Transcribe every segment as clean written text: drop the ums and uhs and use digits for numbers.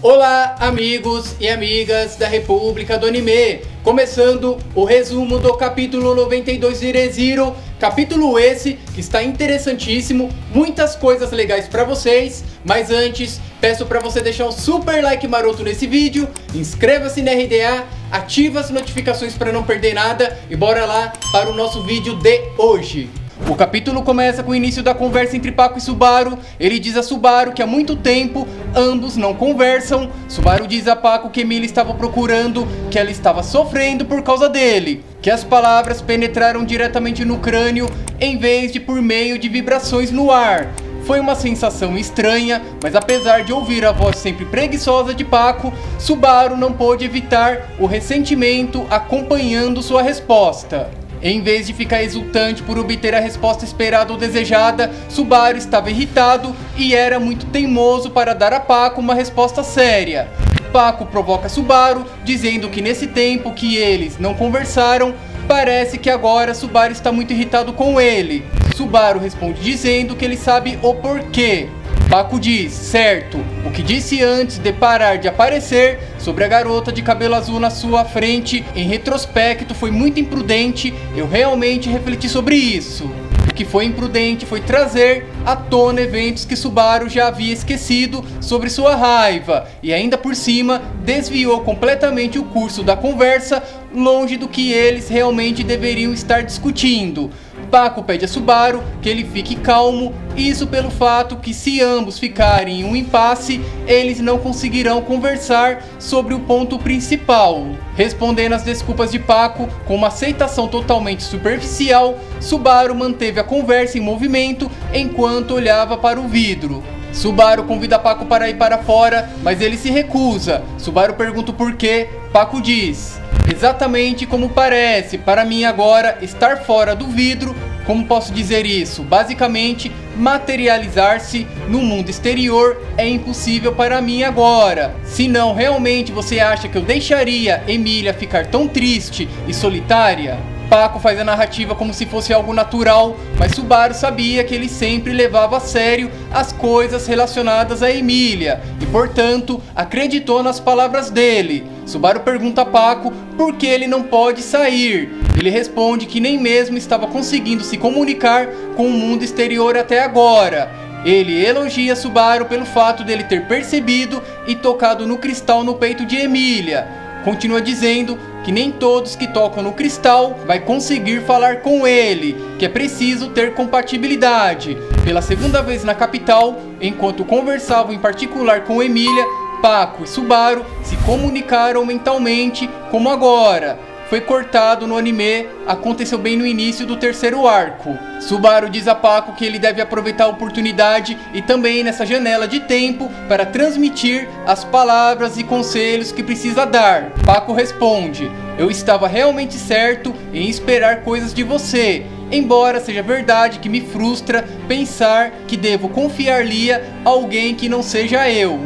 Olá, amigos e amigas da República do Anime! Começando o resumo do capítulo 92 de Re:Zero, capítulo esse que está interessantíssimo, muitas coisas legais para vocês, mas antes peço para você deixar um super like maroto nesse vídeo, inscreva-se na RDA, ativa as notificações para não perder nada e bora lá para o nosso vídeo de hoje. O capítulo começa com o início da conversa entre Paco e Subaru. Ele diz a Subaru que há muito tempo ambos não conversam. Subaru diz a Paco que Emilia estava procurando, que ela estava sofrendo por causa dele, que as palavras penetraram diretamente no crânio em vez de por meio de vibrações no ar. Foi uma sensação estranha, mas apesar de ouvir a voz sempre preguiçosa de Paco, Subaru não pôde evitar o ressentimento acompanhando sua resposta. Em vez de ficar exultante por obter a resposta esperada ou desejada, Subaru estava irritado e era muito teimoso para dar a Paco uma resposta séria. Paco provoca Subaru, dizendo que nesse tempo que eles não conversaram, parece que agora Subaru está muito irritado com ele. Subaru responde dizendo que ele sabe o porquê. Paco diz, certo, o que disse antes de parar de aparecer sobre a garota de cabelo azul na sua frente, em retrospecto foi muito imprudente, eu realmente refleti sobre isso. O que foi imprudente foi trazer à tona eventos que Subaru já havia esquecido sobre sua raiva, e ainda por cima desviou completamente o curso da conversa, longe do que eles realmente deveriam estar discutindo. Paco pede a Subaru que ele fique calmo, isso pelo fato que se ambos ficarem em um impasse, eles não conseguirão conversar sobre o ponto principal. Respondendo às desculpas de Paco com uma aceitação totalmente superficial, Subaru manteve a conversa em movimento enquanto olhava para o vidro. Subaru convida Paco para ir para fora, mas ele se recusa. Subaru pergunta o porquê, Paco diz: exatamente como parece para mim agora estar fora do vidro. Como posso dizer isso? Basicamente, materializar-se no mundo exterior é impossível para mim agora. Se não, realmente você acha que eu deixaria Emilia ficar tão triste e solitária? Paco faz a narrativa como se fosse algo natural, mas Subaru sabia que ele sempre levava a sério as coisas relacionadas a Emilia e, portanto, acreditou nas palavras dele. Subaru pergunta a Paco por que ele não pode sair. Ele responde que nem mesmo estava conseguindo se comunicar com o mundo exterior até agora. Ele elogia Subaru pelo fato dele ter percebido e tocado no cristal no peito de Emilia. Continua dizendo que nem todos que tocam no cristal vai conseguir falar com ele, que é preciso ter compatibilidade. Pela segunda vez na capital, enquanto conversavam em particular com Emilia, Paco e Subaru se comunicaram mentalmente como agora. Foi cortado no anime, aconteceu bem no início do terceiro arco. Subaru diz a Paco que ele deve aproveitar a oportunidade e também nessa janela de tempo para transmitir as palavras e conselhos que precisa dar. Paco responde: eu estava realmente certo em esperar coisas de você, embora seja verdade que me frustra pensar que devo confiar-lhe a alguém que não seja eu.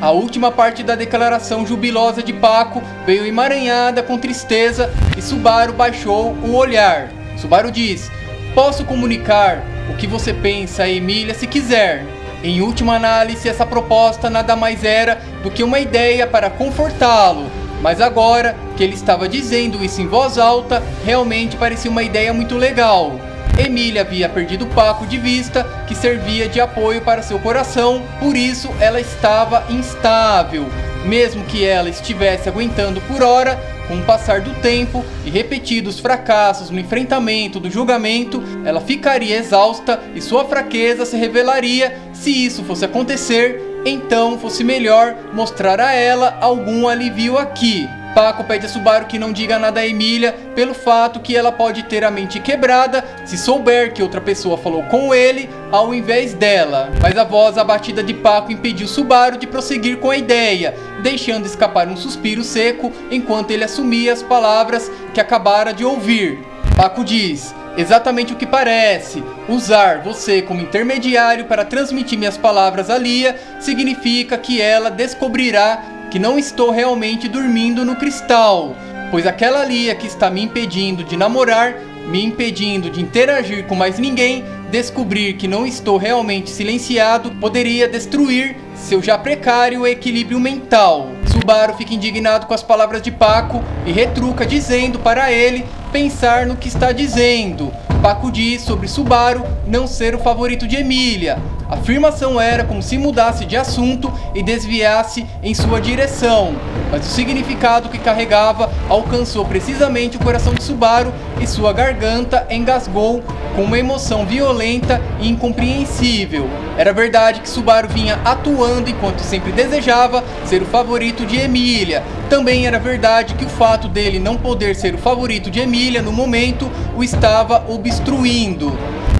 A última parte da declaração jubilosa de Paco veio emaranhada com tristeza e Subaru baixou o olhar. Subaru diz: posso comunicar o que você pensa a Emilia se quiser. Em última análise, essa proposta nada mais era do que uma ideia para confortá-lo, mas agora que ele estava dizendo isso em voz alta, realmente parecia uma ideia muito legal. Emilia havia perdido Paco de vista, que servia de apoio para seu coração, por isso ela estava instável. Mesmo que ela estivesse aguentando por hora, com o passar do tempo e repetidos fracassos no enfrentamento do julgamento, ela ficaria exausta e sua fraqueza se revelaria. Se isso fosse acontecer, então fosse melhor mostrar a ela algum alívio aqui. Paco pede a Subaru que não diga nada a Emilia pelo fato que ela pode ter a mente quebrada se souber que outra pessoa falou com ele ao invés dela. Mas a voz abatida de Paco impediu Subaru de prosseguir com a ideia, deixando escapar um suspiro seco enquanto ele assumia as palavras que acabara de ouvir. Paco diz: exatamente o que parece. Usar você como intermediário para transmitir minhas palavras a Lia significa que ela descobrirá que não estou realmente dormindo no cristal, pois aquela Lia que está me impedindo de namorar me impedindo de interagir com mais ninguém, descobrir que não estou realmente silenciado poderia destruir seu já precário equilíbrio mental. Subaru fica indignado com as palavras de Paco e retruca dizendo para ele pensar no que está dizendo. Paco diz sobre Subaru não ser o favorito de Emília. A afirmação era como se mudasse de assunto e desviasse em sua direção, mas o significado que carregava alcançou precisamente o coração de Subaru e sua garganta engasgou com uma emoção violenta e incompreensível. Era verdade que Subaru vinha atuando enquanto sempre desejava ser o favorito de Emília. Também era verdade que o fato dele não poder ser o favorito de Emília no momento o estava obstruindo.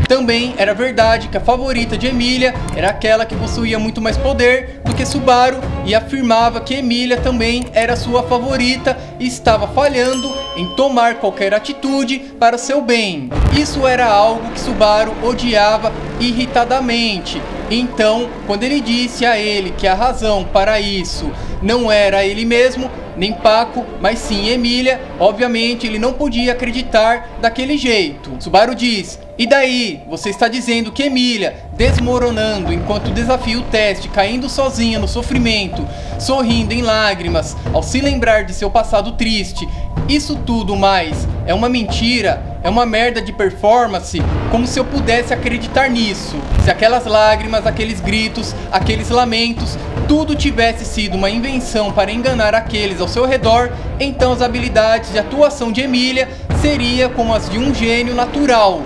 Também era verdade que a favorita de Emília era aquela que possuía muito mais poder do que Subaru e afirmava que Emília também era sua favorita e estava falhando em tomar qualquer atitude para seu bem. Isso era algo que Subaru odiava irritadamente. Então, quando ele disse a ele que a razão para isso não era ele mesmo, nem Paco, mas sim Emília, obviamente ele não podia acreditar daquele jeito. Subaru diz: "E daí? Você está dizendo que Emília, desmoronando enquanto desafia o teste, caindo sozinha no sofrimento, sorrindo em lágrimas ao se lembrar de seu passado triste, isso tudo mais é uma mentira? É uma merda de performance? Como se eu pudesse acreditar nisso? Se aquelas lágrimas, aqueles gritos, aqueles lamentos, tudo tivesse sido uma invenção para enganar aqueles ao seu redor, então as habilidades de atuação de Emília seria como as de um gênio natural.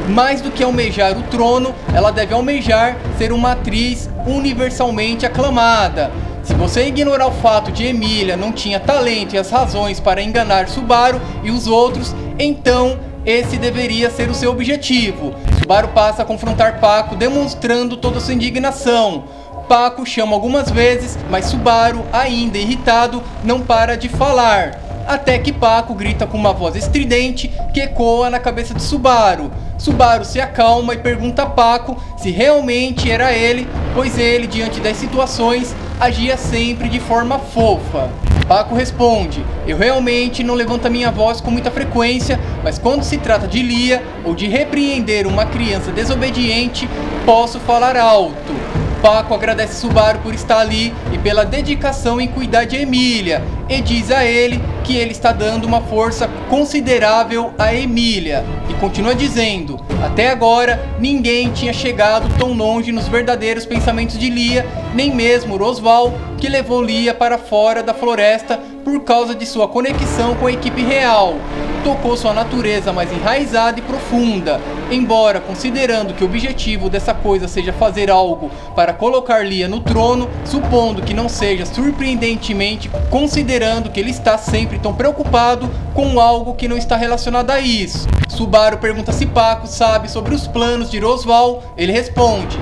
Mais do que almejar o trono, ela deve almejar ser uma atriz universalmente aclamada. Se você ignorar o fato de Emília não tinha talento e as razões para enganar Subaru e os outros, então esse deveria ser o seu objetivo." Subaru passa a confrontar Paco, demonstrando toda sua indignação. Paco chama algumas vezes, mas Subaru, ainda irritado, não para de falar. Até que Paco grita com uma voz estridente que ecoa na cabeça de Subaru. Subaru se acalma e pergunta a Paco se realmente era ele, pois ele, diante das situações, agia sempre de forma fofa. Paco responde: "Eu realmente não levanto a minha voz com muita frequência, mas quando se trata de Lia ou de repreender uma criança desobediente, posso falar alto." Paco agradece Subaru por estar ali e pela dedicação em cuidar de Emília, e diz a ele que ele está dando uma força considerável a Emília, e continua dizendo: "Até agora ninguém tinha chegado tão longe nos verdadeiros pensamentos de Lia, nem mesmo Rosval, que levou Lia para fora da floresta por causa de sua conexão com a equipe real. Tocou sua natureza mais enraizada e profunda. Embora, considerando que o objetivo dessa coisa seja fazer algo para colocar Lia no trono, supondo que não seja surpreendentemente, considerando que ele está sempre tão preocupado com algo que não está relacionado a isso." Subaru pergunta se Paco sabe sobre os planos de Rosval. Ele responde: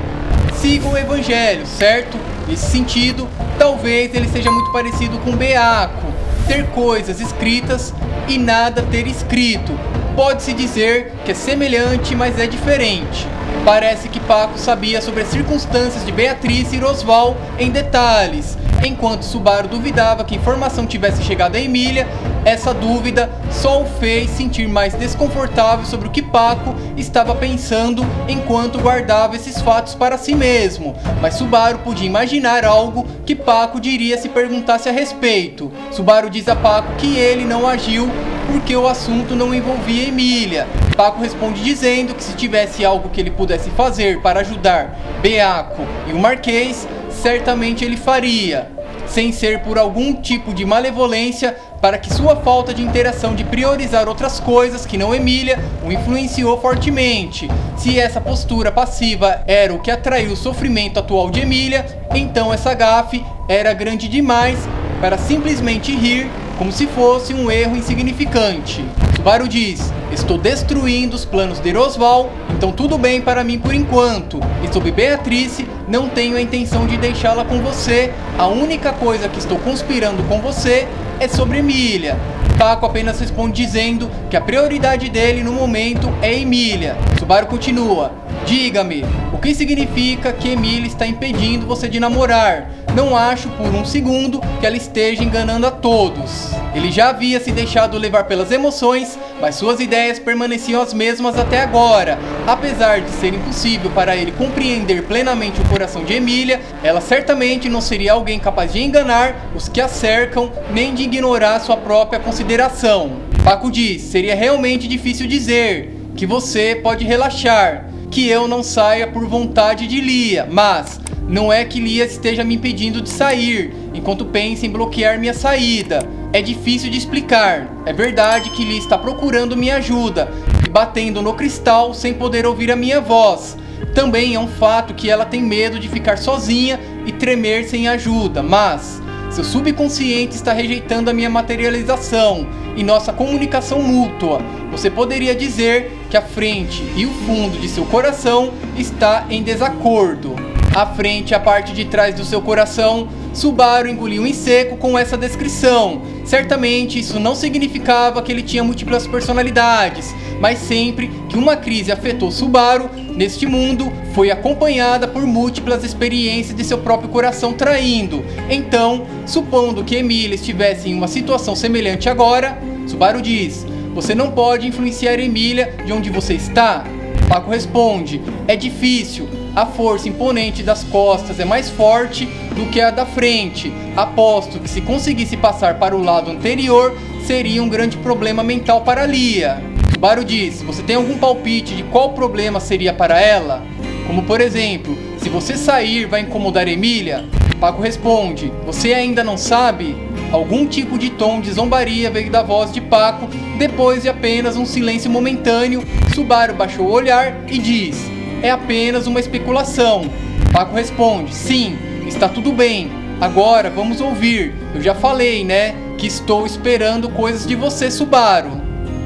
"Siga o evangelho, certo? Nesse sentido, talvez ele seja muito parecido com Beaco, ter coisas escritas e nada ter escrito. Pode-se dizer que é semelhante, mas é diferente." Parece que Paco sabia sobre as circunstâncias de Beatriz e Rosval em detalhes. Enquanto Subaru duvidava que a informação tivesse chegado a Emília, essa dúvida só o fez sentir mais desconfortável sobre o que Paco estava pensando enquanto guardava esses fatos para si mesmo. Mas Subaru podia imaginar algo que Paco diria se perguntasse a respeito. Subaru diz a Paco que ele não agiu porque o assunto não envolvia Emília. Paco responde dizendo que se tivesse algo que ele pudesse fazer para ajudar Beaco e o Marquês, certamente ele faria, sem ser por algum tipo de malevolência, para que sua falta de interação de priorizar outras coisas que não Emília o influenciou fortemente. Se essa postura passiva era o que atraiu o sofrimento atual de Emília, então essa gafe era grande demais para simplesmente rir como se fosse um erro insignificante. Subaru diz: "Estou destruindo os planos de Rosval, então tudo bem para mim por enquanto. E sobre Beatrice, não tenho a intenção de deixá-la com você. A única coisa que estou conspirando com você é sobre Emília." Paco apenas responde dizendo que a prioridade dele no momento é Emília. Subaru continua: "Diga-me, o que significa que Emília está impedindo você de namorar? não acho por um segundo que ela esteja enganando a todos. Ele já havia se deixado levar pelas emoções, mas suas ideias permaneciam as mesmas até agora. Apesar de ser impossível para ele compreender plenamente o coração de Emília, ela certamente não seria alguém capaz de enganar os que a cercam, nem de ignorar sua própria consideração. Paco diz: seria realmente difícil dizer que você pode relaxar, que eu não saia por vontade de Lia, mas não é que Lia esteja me impedindo de sair, enquanto pensa em bloquear minha saída. É difícil de explicar. É verdade que Lia está procurando minha ajuda e batendo no cristal sem poder ouvir a minha voz. Também é um fato que ela tem medo de ficar sozinha e tremer sem ajuda, mas seu subconsciente está rejeitando a minha materialização e nossa comunicação mútua. Você poderia dizer que a frente e o fundo de seu coração está em desacordo. A frente e a parte de trás do seu coração, Subaru engoliu em seco com essa descrição. Certamente isso não significava que ele tinha múltiplas personalidades, mas sempre que uma crise afetou Subaru neste mundo, foi acompanhada por múltiplas experiências de seu próprio coração traindo. Então, supondo que Emília estivesse em uma situação semelhante agora, Subaru diz: você não pode influenciar Emília de onde você está? Paco responde: é difícil. A força imponente das costas é mais forte do que a da frente. Aposto que se conseguisse passar para o lado anterior, seria um grande problema mental para Lia. Subaru diz: você tem algum palpite de qual problema seria para ela? Como por exemplo, se você sair vai incomodar Emília? Paco responde: você ainda não sabe? Algum tipo de tom de zombaria veio da voz de Paco. Depois de apenas um silêncio momentâneo, Subaru baixou o olhar e diz: é apenas uma especulação. Paco responde: sim, está tudo bem. Agora vamos ouvir. Eu já falei, né, que estou esperando coisas de você, Subaru.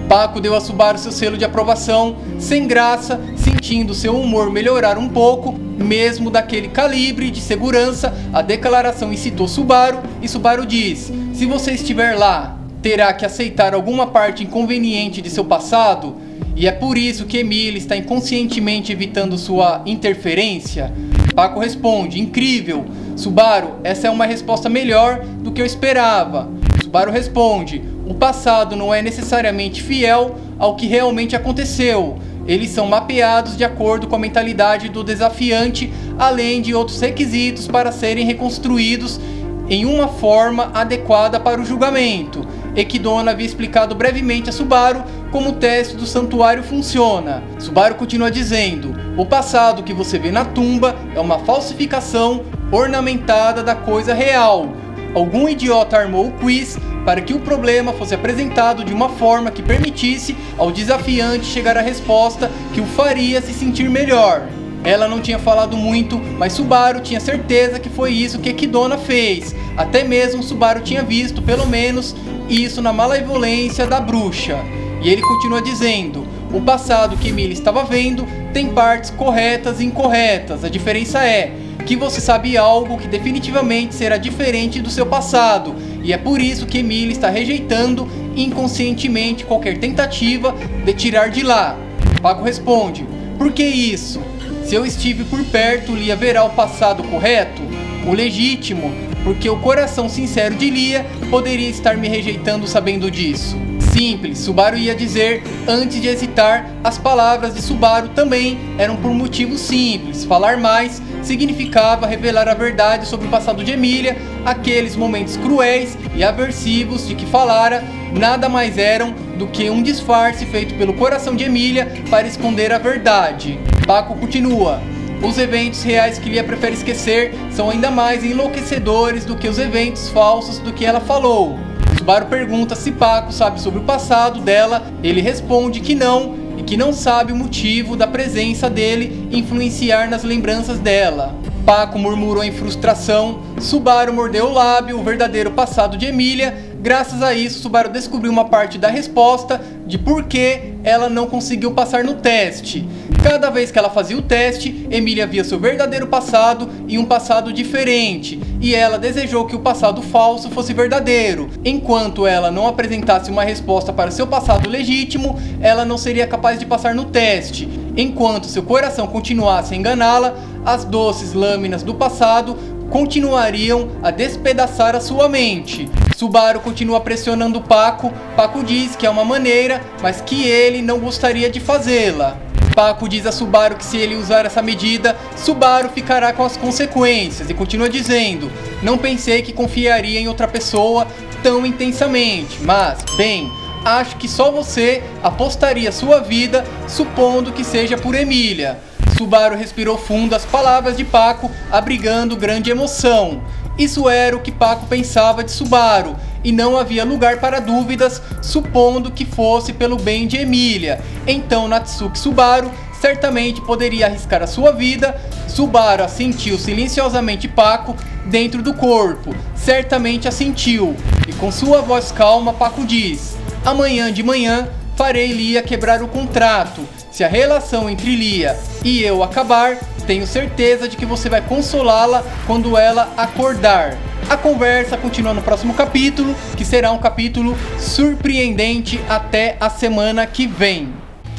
Paco deu a Subaru seu selo de aprovação, sem graça, sentindo seu humor melhorar um pouco, mesmo daquele calibre de segurança. A declaração incitou Subaru e Subaru diz: se você estiver lá, terá que aceitar alguma parte inconveniente de seu passado, e é por isso que Emília está inconscientemente evitando sua interferência? Paco responde: incrível, Subaru, essa é uma resposta melhor do que eu esperava. Subaru responde: o passado não é necessariamente fiel ao que realmente aconteceu. Eles são mapeados de acordo com a mentalidade do desafiante, além de outros requisitos para serem reconstruídos em uma forma adequada para o julgamento. Ekidona havia explicado brevemente a Subaru como o teste do santuário funciona. Subaru continua dizendo: o passado que você vê na tumba é uma falsificação ornamentada da coisa real. Algum idiota armou o quiz para que o problema fosse apresentado de uma forma que permitisse ao desafiante chegar à resposta que o faria se sentir melhor. Ela não tinha falado muito, mas Subaru tinha certeza que foi isso que Ekidona fez. Até mesmo Subaru tinha visto, pelo menos, isso na malevolência da bruxa. E ele continua dizendo: o passado que Emília estava vendo tem partes corretas e incorretas. A diferença é que você sabe algo que definitivamente será diferente do seu passado, e é por isso que Emília está rejeitando inconscientemente qualquer tentativa de tirar de lá. Paco responde: por que isso? Se eu estive por perto, Lia verá o passado correto, o legítimo, porque o coração sincero de Lia poderia estar me rejeitando sabendo disso. Simples, Subaru ia dizer antes de hesitar. As palavras de Subaru também eram por motivo simples. Falar mais significava revelar a verdade sobre o passado de Emília. Aqueles momentos cruéis e aversivos de que falara nada mais eram do que um disfarce feito pelo coração de Emília para esconder a verdade. Paco continua: os eventos reais que Lia prefere esquecer são ainda mais enlouquecedores do que os eventos falsos do que ela falou. Subaru pergunta se Paco sabe sobre o passado dela. Ele responde que não, e que não sabe o motivo da presença dele influenciar nas lembranças dela. Paco murmurou em frustração. Subaru mordeu o lábio. O verdadeiro passado de Emília. Graças a isso, Subaru descobriu uma parte da resposta de por que ela não conseguiu passar no teste. Cada vez que ela fazia o teste, Emília via seu verdadeiro passado e um passado diferente, e ela desejou que o passado falso fosse verdadeiro. Enquanto ela não apresentasse uma resposta para seu passado legítimo, ela não seria capaz de passar no teste. Enquanto seu coração continuasse a enganá-la, as doces lâminas do passado continuariam a despedaçar a sua mente. Subaru continua pressionando Paco. Paco diz que é uma maneira, mas que ele não gostaria de fazê-la. Paco diz a Subaru que se ele usar essa medida, Subaru ficará com as consequências e continua dizendo: não pensei que confiaria em outra pessoa tão intensamente, mas, bem, acho que só você apostaria sua vida supondo que seja por Emília. Subaru respirou fundo as palavras de Paco, abrigando grande emoção. Isso era o que Paco pensava de Subaru, e não havia lugar para dúvidas, supondo que fosse pelo bem de Emília. Então Natsuki Subaru certamente poderia arriscar a sua vida. Subaru assentiu silenciosamente Paco dentro do corpo. Certamente assentiu. E com sua voz calma, Paco diz: amanhã de manhã farei Lia quebrar o contrato. Se a relação entre Lia e eu acabar, tenho certeza de que você vai consolá-la quando ela acordar. A conversa continua no próximo capítulo, que será um capítulo surpreendente até a semana que vem.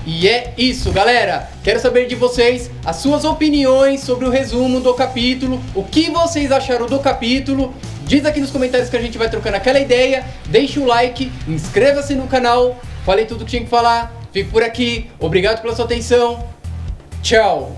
E é isso, galera! Quero saber de vocês as suas opiniões sobre o resumo do capítulo, o que vocês acharam do capítulo. Diz aqui nos comentários que a gente vai trocando aquela ideia. Deixe o like, inscreva-se no canal. Falei tudo que tinha que falar. Fico por aqui. Obrigado pela sua atenção. Tchau!